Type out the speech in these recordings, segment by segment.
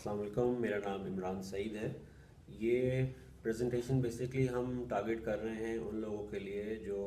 अस्सलाम वालेकुम। मेरा नाम इमरान सईद है। ये प्रेजेंटेशन बेसिकली हम टारगेट कर रहे हैं उन लोगों के लिए जो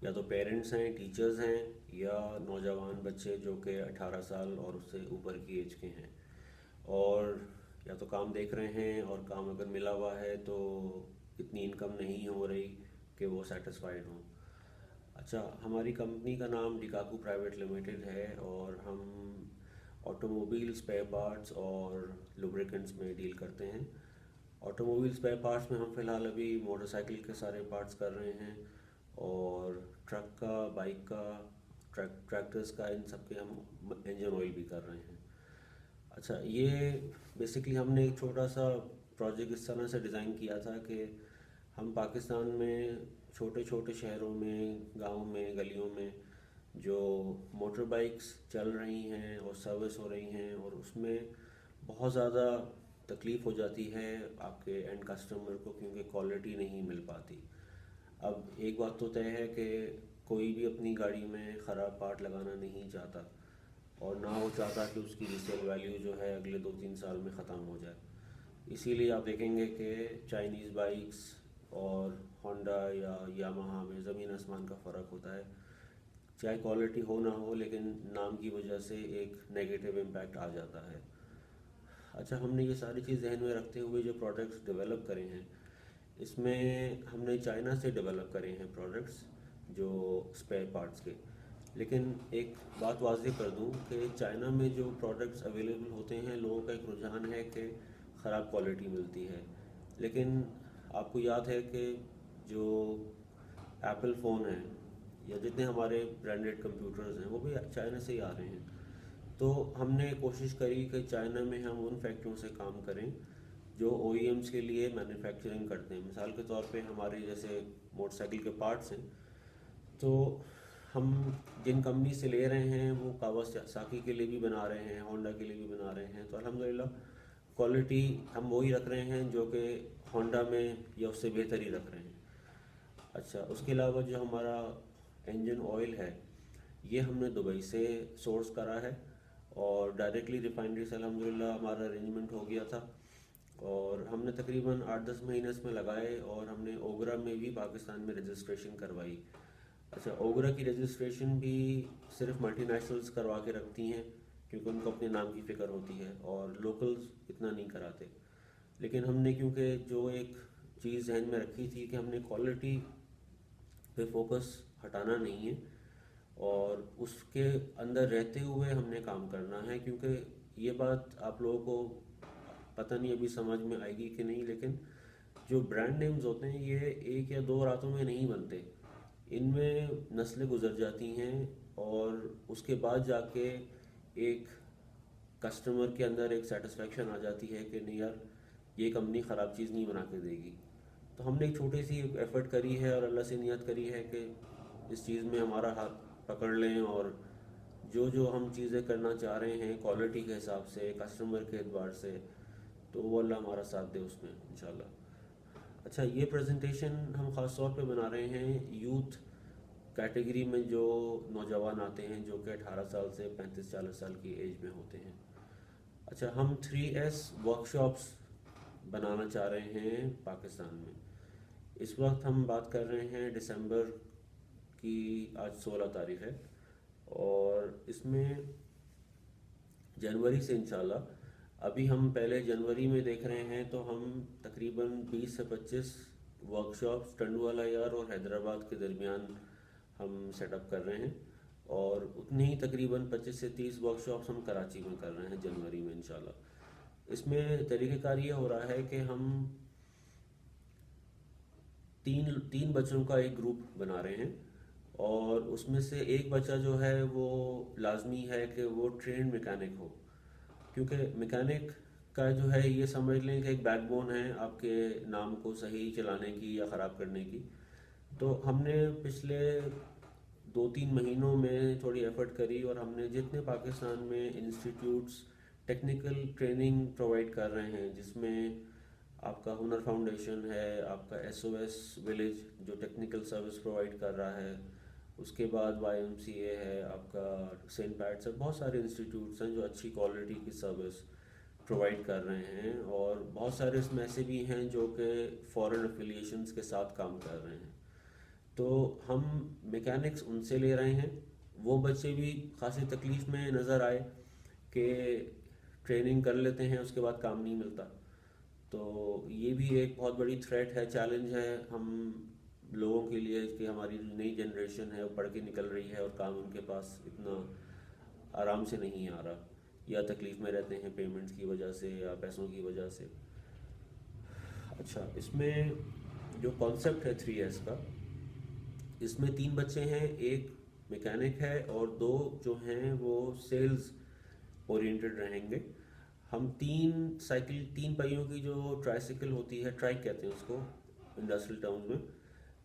या तो पेरेंट्स हैं, टीचर्स हैं या नौजवान बच्चे जो कि 18 साल और उससे ऊपर की एज के हैं और या तो काम देख रहे हैं और काम अगर मिला हुआ है तो इतनी इनकम नहीं हो रही कि वो सेटिस्फाइड हों। अच्छा, हमारी कंपनी का नाम डिकाकू प्राइवेट लिमिटेड है और हम ऑटोमोबाइल स्पेयर पार्ट्स और लुब्रिकेंट्स में डील करते हैं। ऑटोमोबाइल स्पेयर पार्ट्स में हम फ़िलहाल अभी मोटरसाइकिल के सारे पार्ट्स कर रहे हैं और ट्रक का, बाइक का, ट्रैक्टर्स का, इन सब के हम इंजन ऑयल भी कर रहे हैं। अच्छा, ये बेसिकली हमने एक छोटा सा प्रोजेक्ट इस तरह से डिज़ाइन किया था कि हम पाकिस्तान में छोटे छोटे शहरों में, गाँव में, गलियों में जो मोटर बाइक्स चल रही हैं और सर्विस हो रही हैं और उसमें बहुत ज़्यादा तकलीफ़ हो जाती है आपके एंड कस्टमर को क्योंकि क्वालिटी नहीं मिल पाती। अब एक बात तो तय है कि कोई भी अपनी गाड़ी में ख़राब पार्ट लगाना नहीं चाहता और ना वो चाहता कि उसकी रीसेल वैल्यू जो है अगले 2-3 साल में ख़त्म हो जाए। इसीलिए आप देखेंगे कि चाइनीज़ बाइक्स और होंडा या यामाहा में ज़मीन आसमान का फ़र्क होता है। चाहे क्वालिटी हो ना हो लेकिन नाम की वजह से एक नेगेटिव इम्पैक्ट आ जाता है। अच्छा, हमने ये सारी चीज़ ज़हन में रखते हुए जो प्रोडक्ट्स डेवलप करे हैं इसमें हमने चाइना से डेवलप करे हैं प्रोडक्ट्स जो स्पेयर पार्ट्स के। लेकिन एक बात वाज़ेह कर दूं कि चाइना में जो प्रोडक्ट्स अवेलेबल होते हैं लोगों का एक रुझान है कि ख़राब क्वालिटी मिलती है। लेकिन आपको याद है कि जो एप्पल फ़ोन है या जितने हमारे ब्रांडेड कंप्यूटर्स हैं वो भी चाइना से ही आ रहे हैं। तो हमने कोशिश करी कि चाइना में हम उन फैक्ट्रियों से काम करें जो OEMs के लिए मैन्युफैक्चरिंग करते हैं। मिसाल के तौर पे हमारे जैसे मोटरसाइकिल के पार्ट्स हैं तो हम जिन कंपनी से ले रहे हैं वो कावासाकी के लिए भी बना रहे हैं, होंडा के लिए भी बना रहे हैं। तो अल्हम्दुलिल्लाह क्वालिटी हम वही रख रहे हैं जो कि होंडा में या उससे बेहतर ही रख रहे हैं। अच्छा, उसके अलावा जो हमारा इंजन ऑयल है ये हमने दुबई से सोर्स करा है और डायरेक्टली रिफाइनरी से अल्हम्दुलिल्लाह हमारा अरेंजमेंट हो गया था और हमने तकरीबन 8-10 महीने इसमें लगाए और हमने ओगरा में भी पाकिस्तान में रजिस्ट्रेशन करवाई। अच्छा, ओगरा की रजिस्ट्रेशन भी सिर्फ मल्टीनेशनल्स करवा के रखती हैं क्योंकि उनको अपने नाम की फ़िक्र होती है और लोकल्स इतना नहीं कराते। लेकिन हमने क्योंकि जो एक चीज़ जहन में रखी थी कि हमने क्वालिटी पे फोकस हटाना नहीं है और उसके अंदर रहते हुए हमने काम करना है, क्योंकि ये बात आप लोगों को पता नहीं अभी समझ में आएगी कि नहीं, लेकिन जो ब्रांड नेम्स होते हैं ये 1 या 2 रातों में नहीं बनते। इनमें नस्लें गुजर जाती हैं और उसके बाद जाके एक कस्टमर के अंदर एक सेटिस्फेक्शन आ जाती है कि नहीं यार, ये कंपनी ख़राब चीज़ नहीं बना के देगी। तो हमने एक छोटी सी एफ़र्ट करी है और अल्लाह से नियत करी है कि इस चीज़ में हमारा हाथ पकड़ लें और जो जो हम चीज़ें करना चाह रहे हैं क्वालिटी के हिसाब से, कस्टमर के एतबार से, तो वो अल्लाह हमारा साथ दे उसमें इंशाल्लाह। अच्छा, ये प्रेजेंटेशन हम ख़ास तौर पे बना रहे हैं यूथ कैटेगरी में जो नौजवान आते हैं जो कि 18 साल से 35-40 साल की एज में होते हैं। अच्छा, हम 3S वर्कशॉप्स बनाना चाह रहे हैं पाकिस्तान में। इस वक्त हम बात कर रहे हैं दिसंबर की, आज 16 तारीख है और इसमें जनवरी से इंशाल्लाह, अभी हम पहले जनवरी में देख रहे हैं तो हम तकरीबन 20 से 25 वर्कशॉप्स टंडुवाला यार और हैदराबाद के दरमियान हम सेटअप कर रहे हैं और उतनी ही तकरीबन 25 से 30 वर्कशॉप्स हम कराची में कर रहे हैं जनवरी में इंशाल्लाह। इसमें तरीक़ेकार ये हो रहा है कि हम तीन तीन बच्चों का एक ग्रुप बना रहे हैं और उसमें से एक बच्चा जो है वो लाजमी है कि वो ट्रेन मैकेनिक हो, क्योंकि मैकेनिक का जो है ये समझ लें कि एक बैकबोन है आपके नाम को सही चलाने की या ख़राब करने की। तो हमने पिछले 2-3 महीनों में थोड़ी एफर्ट करी और हमने जितने पाकिस्तान में इंस्टीट्यूट्स टेक्निकल ट्रेनिंग प्रोवाइड कर रहे हैं, जिसमें आपका हुनर फाउंडेशन है, आपका SOS विलेज जो टेक्निकल सर्विस प्रोवाइड कर रहा है, उसके बाद YMCA है, आपका सेंट पैट्स है, बहुत सारे इंस्टीट्यूट्स हैं जो अच्छी क्वालिटी की सर्विस प्रोवाइड कर रहे हैं, और बहुत सारे इसमें ऐसे भी हैं जो कि फॉरेन एफिलिएशंस के साथ काम कर रहे हैं। तो हम मैकेनिक्स उनसे ले रहे हैं। वो बच्चे भी खासी तकलीफ़ में नज़र आए कि ट्रेनिंग कर लेते हैं उसके बाद काम नहीं मिलता। तो ये भी एक बहुत बड़ी थ्रेट है, चैलेंज है हम लोगों के लिए कि हमारी जो नई जनरेशन है वो पढ़ के निकल रही है और काम उनके पास इतना आराम से नहीं आ रहा, या तकलीफ़ में रहते हैं पेमेंट्स की वजह से या पैसों की वजह से। अच्छा, इसमें जो कॉन्सेप्ट है 3S का, इसमें 3 बच्चे हैं, एक मैकेनिक है और 2 जो हैं वो सेल्स ओरिएंटेड रहेंगे। हम 3 पहियों की जो ट्राइसाइकिल होती है, ट्राइक कहते हैं उसको इंडस्ट्रियल टर्म्स में,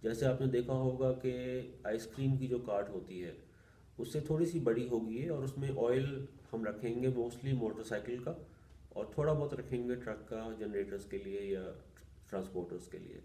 जैसे आपने देखा होगा कि आइसक्रीम की जो कार्ट होती है उससे थोड़ी सी बड़ी होगी है, और उसमें ऑयल हम रखेंगे मोस्टली मोटरसाइकिल का, और थोड़ा बहुत रखेंगे ट्रक का, जनरेटर्स के लिए या ट्रांसपोर्टर्स के लिए।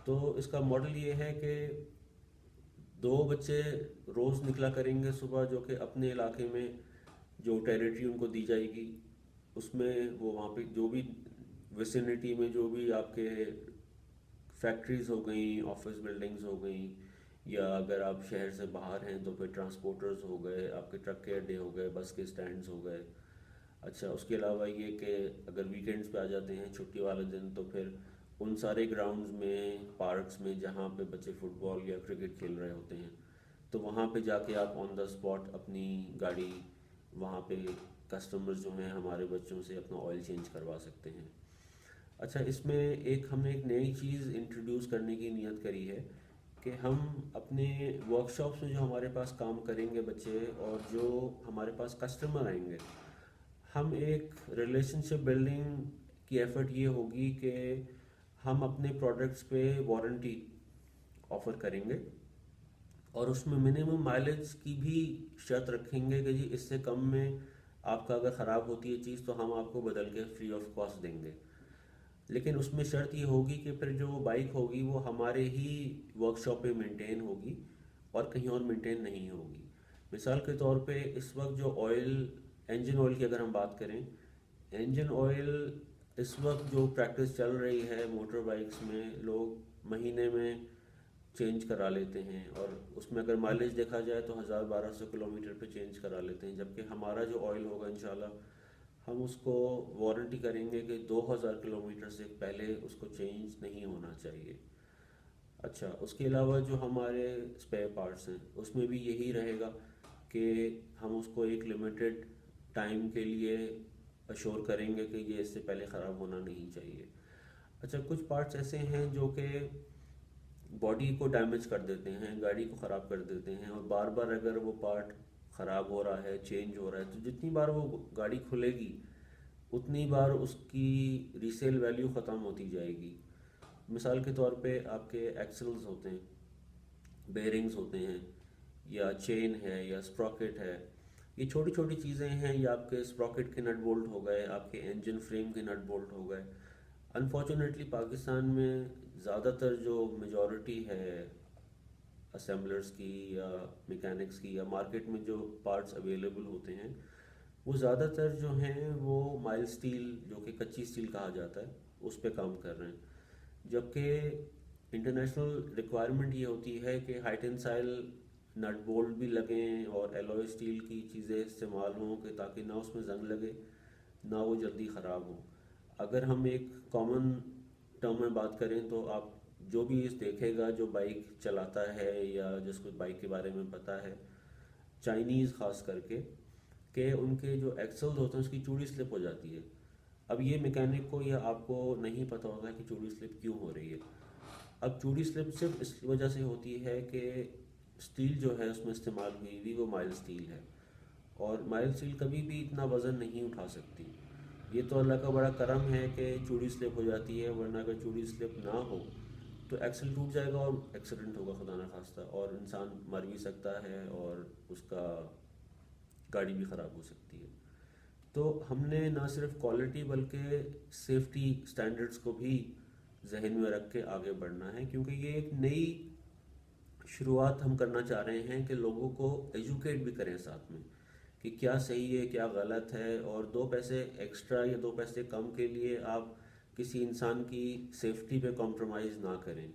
तो इसका मॉडल ये है कि 2 बच्चे रोज़ निकला करेंगे सुबह, जो कि अपने इलाके में जो टेरिटरी उनको दी जाएगी उसमें वो वहाँ पे जो भी विसिनिटी में जो भी आपके फैक्ट्रीज़ हो गई, ऑफिस बिल्डिंग्स हो गई, या अगर आप शहर से बाहर हैं तो फिर ट्रांसपोर्टर्स हो गए, आपके ट्रक के अड्डे हो गए, बस के स्टैंड्स हो गए। अच्छा, उसके अलावा ये कि अगर वीकेंड्स पे आ जाते हैं छुट्टी वाले दिन, तो फिर उन सारे ग्राउंड्स में, पार्क्स में जहाँ पे बच्चे फुटबॉल या क्रिकेट खेल रहे होते हैं, तो वहाँ पे जाके आप ऑन द स्पॉट अपनी गाड़ी, वहाँ पे कस्टमर्स जो हैं हमारे बच्चों से अपना ऑयल चेंज करवा सकते हैं। अच्छा, इसमें हमने एक नई चीज़ इंट्रोड्यूस करने की नियत करी है कि हम अपने वर्कशॉप्स में जो हमारे पास काम करेंगे बच्चे और जो हमारे पास कस्टमर आएंगे, हम एक रिलेशनशिप बिल्डिंग की एफर्ट ये होगी कि हम अपने प्रोडक्ट्स पे वारंटी ऑफ़र करेंगे, और उसमें मिनिमम माइलेज की भी शर्त रखेंगे कि जी इससे कम में आपका अगर ख़राब होती है चीज़ तो हम आपको बदल के फ्री ऑफ कॉस्ट देंगे। लेकिन उसमें शर्त ये होगी कि फिर जो बाइक होगी वो हमारे ही वर्कशॉप पे मेंटेन होगी और कहीं और मेंटेन नहीं होगी। मिसाल के तौर पे इस वक्त जो ऑयल, इंजन ऑयल की अगर हम बात करें, इंजन ऑयल इस वक्त जो प्रैक्टिस चल रही है मोटर बाइक्स में, लोग महीने में चेंज करा लेते हैं, और उसमें अगर माइलेज देखा जाए तो 1000-1200 किलोमीटर पे चेंज करा लेते हैं, जबकि हमारा जो ऑयल होगा इंशाल्लाह हम उसको वारंटी करेंगे कि 2000 किलोमीटर से पहले उसको चेंज नहीं होना चाहिए। अच्छा, उसके अलावा जो हमारे स्पेयर पार्ट्स हैं उसमें भी यही रहेगा कि हम उसको एक लिमिटेड टाइम के लिए अश्योर करेंगे कि ये इससे पहले ख़राब होना नहीं चाहिए। अच्छा, कुछ पार्ट्स ऐसे हैं जो कि बॉडी को डैमेज कर देते हैं, गाड़ी को ख़राब कर देते हैं, और बार बार अगर वो पार्ट ख़राब हो रहा है, चेंज हो रहा है, तो जितनी बार वो गाड़ी खुलेगी उतनी बार उसकी रीसेल वैल्यू ख़त्म होती जाएगी। मिसाल के तौर पे आपके एक्सल्स होते हैं, बेरिंग्स होते हैं, या चेन है या स्प्रॉकेट है, ये छोटी छोटी चीज़ें हैं, या आपके स्प्रॉकेट के नट बोल्ट हो गए, आपके इंजन फ्रेम के नट बोल्ट हो गए। अनफॉर्चुनेटली पाकिस्तान में ज़्यादातर जो मेजॉरिटी है असेंबलर्स की या मैकेनिक्स की, या मार्केट में जो पार्ट्स अवेलेबल होते हैं, वो ज़्यादातर जो हैं वो माइल्ड स्टील, जो कि कच्ची स्टील कहा जाता है, उस पे काम कर रहे हैं। जबकि इंटरनेशनल रिक्वायरमेंट ये होती है कि हाई टेंसाइल नट बोल्ट भी लगें और एलॉय स्टील की चीज़ें इस्तेमाल हों, कि ताकि ना उसमें जंग लगे ना वो जल्दी ख़राब हो। अगर हम एक कॉमन टर्म में बात करें तो आप जो भी इस देखेगा जो बाइक चलाता है या जिसको बाइक के बारे में पता है, चाइनीज़ ख़ास करके, कि उनके जो एक्सल्स होते हैं उसकी चूड़ी स्लिप हो जाती है। अब ये मैकेनिक को या आपको नहीं पता होता कि चूड़ी स्लिप क्यों हो रही है। अब चूड़ी स्लिप सिर्फ इस वजह से होती है कि स्टील जो है उसमें इस्तेमाल हुई हुई वो माइल्ड स्टील है, और माइल्ड स्टील कभी भी इतना वज़न नहीं उठा सकती। ये तो अल्लाह का बड़ा करम है कि चूड़ी स्लिप हो जाती है, वरना अगर चूड़ी स्लिप ना हो तो एक्सल टूट जाएगा और एक्सीडेंट होगा खुदा ना खास्ता, और इंसान मर भी सकता है और उसका गाड़ी भी ख़राब हो सकती है। तो हमने ना सिर्फ क्वालिटी बल्कि सेफ्टी स्टैंडर्ड्स को भी जहन में रख के आगे बढ़ना है, क्योंकि ये एक नई शुरुआत हम करना चाह रहे हैं कि लोगों को एजुकेट भी करें साथ में, कि क्या सही है क्या गलत है, और दो पैसे एक्स्ट्रा या दो पैसे कम के लिए आप किसी इंसान की सेफ्टी पे कॉम्प्रोमाइज़ ना करें।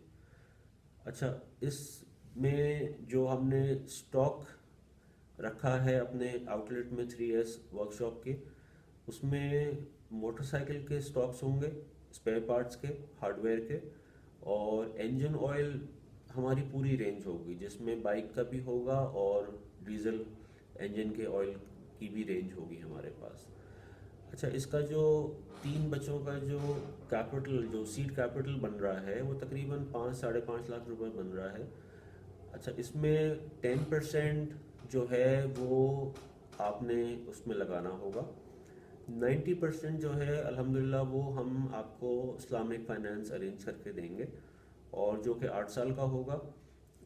अच्छा, इसमें जो हमने स्टॉक रखा है अपने आउटलेट में 3S वर्कशॉप के, उसमें मोटरसाइकिल के स्टॉक्स होंगे, स्पेयर पार्ट्स के, हार्डवेयर के, और इंजन ऑयल हमारी पूरी रेंज होगी जिसमें बाइक का भी होगा और डीजल इंजन के ऑयल की भी रेंज होगी हमारे पास। अच्छा, इसका जो 3 बच्चों का जो कैपिटल, जो सीड कैपिटल बन रहा है, वो तकरीबन 5-5.5 लाख रुपए बन रहा है। अच्छा, इसमें 10% जो है वो आपने उसमें लगाना होगा। 90% जो है अल्हम्दुलिल्लाह वो हम आपको इस्लामिक फाइनेंस अरेंज करके देंगे, और जो कि 8 साल का होगा,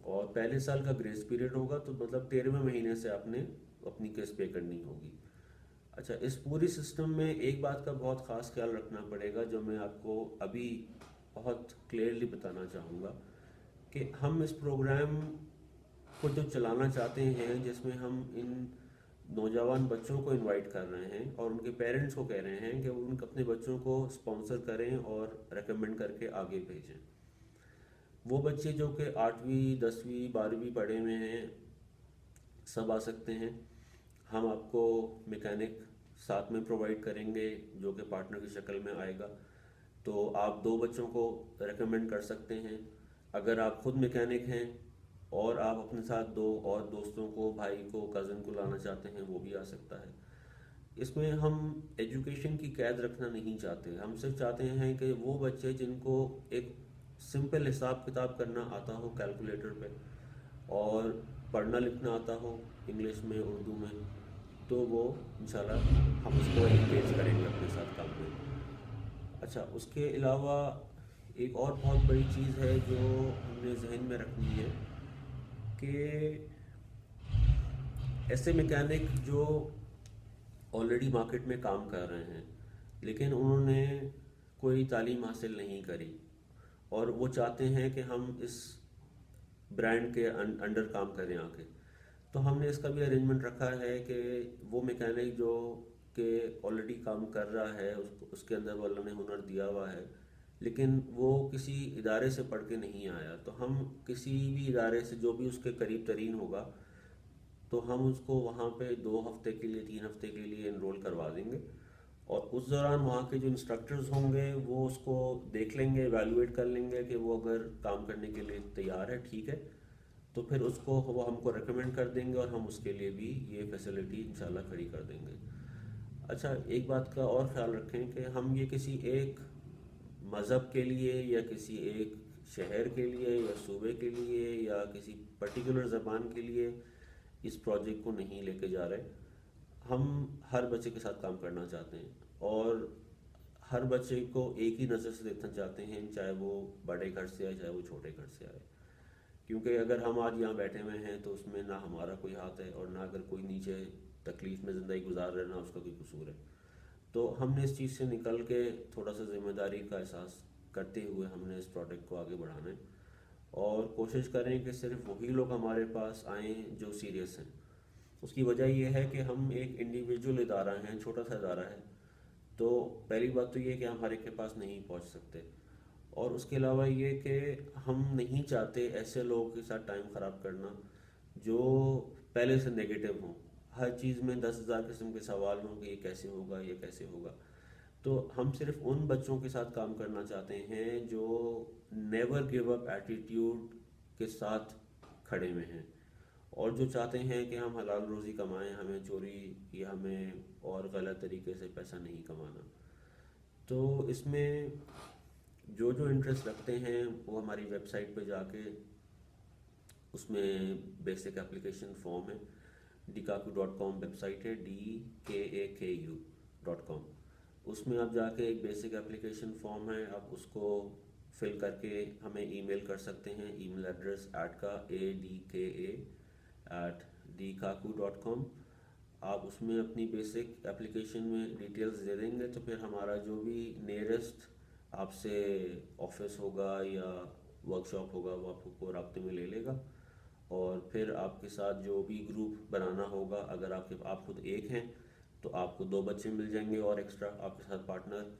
और पहले साल का ग्रेस पीरियड होगा, तो मतलब 13वें महीने से आपने अपनी किस्त पे करनी होगी। अच्छा, इस पूरी सिस्टम में एक बात का बहुत ख़ास ख्याल रखना पड़ेगा जो मैं आपको अभी बहुत क्लियरली बताना चाहूँगा, कि हम इस प्रोग्राम को जो चलाना चाहते हैं, जिसमें हम इन नौजवान बच्चों को इनवाइट कर रहे हैं और उनके पेरेंट्स को कह रहे हैं कि वो उन अपने बच्चों को स्पॉन्सर करें और रेकमेंड करके आगे भेजें। वो बच्चे जो कि 8वीं 10वीं 12वीं पढ़े हुए हैं, सब आ सकते हैं। हम आपको मैकेनिक साथ में प्रोवाइड करेंगे जो कि पार्टनर की शक्ल में आएगा, तो आप 2 बच्चों को रेकमेंड कर सकते हैं। अगर आप खुद मैकेनिक हैं और आप अपने साथ 2 और दोस्तों को, भाई को, कज़न को लाना चाहते हैं, वो भी आ सकता है। इसमें हम एजुकेशन की कैद रखना नहीं चाहते, हम सिर्फ चाहते हैं कि वो बच्चे जिनको एक सिंपल हिसाब किताब करना आता हो कैलकुलेटर पे, और पढ़ना लिखना आता हो इंग्लिश में, उर्दू में, तो वो इंशाल्लाह हम उसको एंगेज करेंगे अपने साथ काम में। अच्छा, उसके अलावा एक और बहुत बड़ी चीज़ है जो हमने जहन में रखनी है, कि ऐसे मैकेनिक जो ऑलरेडी मार्केट में काम कर रहे हैं लेकिन उन्होंने कोई तालीम हासिल नहीं करी, और वो चाहते हैं कि हम इस ब्रांड के अंडर काम करें आके, तो हमने इसका भी अरेंजमेंट रखा है कि वो मैकेनिक जो कि ऑलरेडी काम कर रहा है, उसके अंदर वो अल्लाह ने हुनर दिया हुआ है, लेकिन वो किसी इदारे से पढ़ के नहीं आया, तो हम किसी भी इदारे से जो भी उसके करीब तरीन होगा, तो हम उसको वहाँ पे 2 हफ्ते के लिए, 3 हफ्ते के लिए इनरोल करवा देंगे, और उस दौरान वहाँ के जो इंस्ट्रक्टर्स होंगे वो उसको देख लेंगे, एवेलुएट कर लेंगे कि वो अगर काम करने के लिए तैयार है, ठीक है, तो फिर उसको वो हमको रेकमेंड कर देंगे और हम उसके लिए भी ये फैसिलिटी इंशाल्लाह खड़ी कर देंगे। अच्छा, एक बात का और ख्याल रखें कि हम ये किसी एक मज़हब के लिए या किसी एक शहर के लिए या सूबे के लिए या किसी पर्टिकुलर ज़बान के लिए इस प्रोजेक्ट को नहीं लेके जा रहे। हम हर बच्चे के साथ काम करना चाहते हैं, और हर बच्चे को एक ही नज़र से देखना चाहते हैं, चाहे वो बड़े घर से आए चाहे वो छोटे घर से आए। क्योंकि अगर हम आज यहाँ बैठे हुए हैं तो उसमें ना हमारा कोई हाथ है, और ना अगर कोई नीचे तकलीफ़ में ज़िंदगी गुजार रहे ना उसका कोई कसूर है। तो हमने इस चीज़ से निकल के थोड़ा सा ज़िम्मेदारी का एहसास करते हुए हमने इस प्रोडक्ट को आगे बढ़ाना है, और कोशिश करें कि सिर्फ वही लोग हमारे पास आएँ जो सीरियस हैं। उसकी वजह यह है कि हम एक इंडिविजुअल इदारा हैं, छोटा सा इदारा है, तो पहली बात तो ये है कि हम हर एक के पास नहीं पहुंच सकते, और उसके अलावा ये कि हम नहीं चाहते ऐसे लोगों के साथ टाइम ख़राब करना जो पहले से नेगेटिव हों, हर चीज़ में 10,000 किस्म के सवाल हों कि ये कैसे होगा, ये कैसे होगा। तो हम सिर्फ उन बच्चों के साथ काम करना चाहते हैं जो नेवर गिव अप एटीट्यूड के साथ खड़े हुए हैं, और जो चाहते हैं कि हम हलाल रोज़ी कमाएं, हमें चोरी या हमें और गलत तरीके से पैसा नहीं कमाना। तो इसमें जो जो इंटरेस्ट रखते हैं वो हमारी वेबसाइट पे जाके, उसमें बेसिक एप्लीकेशन फॉर्म है, dkaku.com वेबसाइट है, DKAKU.com। उसमें आप जाके एक बेसिक एप्लीकेशन फॉर्म है, आप उसको फिल करके हमें ईमेल कर सकते हैं। Email address adka@dkaku.com। आप उसमें अपनी बेसिक एप्लीकेशन में डिटेल्स दे देंगे, तो फिर हमारा जो भी नियरेस्ट आपसे ऑफिस होगा या वर्कशॉप होगा वो आपको राब्ते में ले लेगा, और फिर आपके साथ जो भी ग्रुप बनाना होगा, अगर आप खुद एक हैं तो आपको 2 बच्चे मिल जाएंगे और एक्स्ट्रा आपके साथ पार्टनर।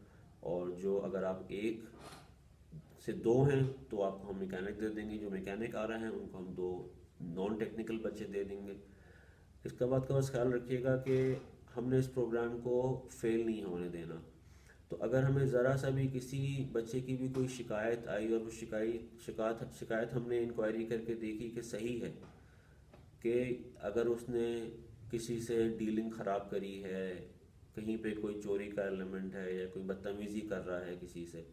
और जो अगर आप एक से 2 हैं तो आपको हम मैकेनिक दे देंगे, जो मैकेनिक आ रहे हैं उनको हम 2 नॉन टेक्निकल बच्चे दे देंगे। इसका बात का बस ख्याल रखिएगा कि हमने इस प्रोग्राम को फेल नहीं होने देना। तो अगर हमें ज़रा सा भी किसी बच्चे की भी कोई शिकायत आई और वो शिकायत हमने इंक्वायरी करके देखी कि सही है, कि अगर उसने किसी से डीलिंग ख़राब करी है, कहीं पे कोई चोरी का एलिमेंट है या कोई बदतमीज़ी कर रहा है किसी से,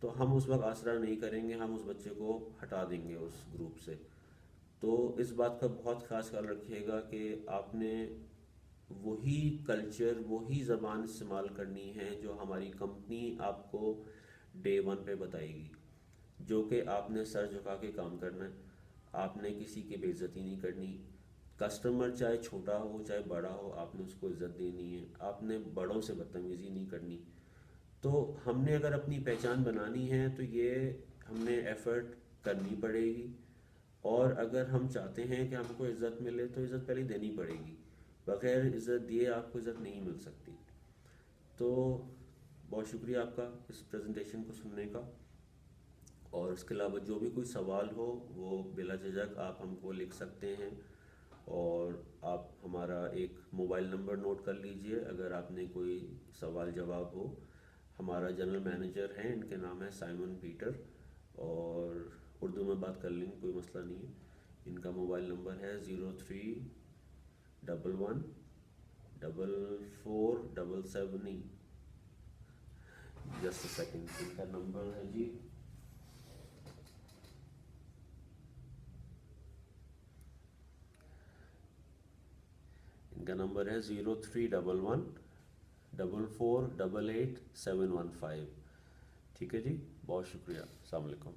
तो हम उस वक्त आसरा नहीं करेंगे, हम उस बच्चे को हटा देंगे उस ग्रुप से। तो इस बात का बहुत खास ख्याल रखिएगा कि आपने वही कल्चर, वही ज़बान इस्तेमाल करनी है जो हमारी कंपनी आपको डे 1 पे बताएगी, जो कि आपने सर झुका के काम करना है, आपने किसी की बेइज्जती नहीं करनी। कस्टमर चाहे छोटा हो चाहे बड़ा हो, आपने उसको इज्जत देनी है, आपने बड़ों से बदतमीज़ी नहीं करनी। तो हमने अगर अपनी पहचान बनानी है तो ये हमने एफ़र्ट करनी पड़ेगी। और अगर हम चाहते हैं कि हमको इज़्ज़त मिले तो इज़्ज़त पहले देनी पड़ेगी, बगैर इज़्ज़त दिए आपको इज़्ज़त नहीं मिल सकती। तो बहुत शुक्रिया आपका इस प्रेजेंटेशन को सुनने का। और इसके अलावा जो भी कोई सवाल हो वो बिला झिझक आप हमको लिख सकते हैं। और आप हमारा एक मोबाइल नंबर नोट कर लीजिए अगर आपने कोई सवाल जवाब हो। हमारा जनरल मैनेजर हैं, इनके नाम है साइमन पीटर, और उर्दू में बात कर लेंगे, कोई मसला नहीं है। इनका मोबाइल नंबर है 03114477। जस्ट अ सेकेंड, इनका नंबर है जी, इनका नंबर है 031144888715। ठीक है जी, बहुत शुक्रिया, अस्सलाम वालेकुम।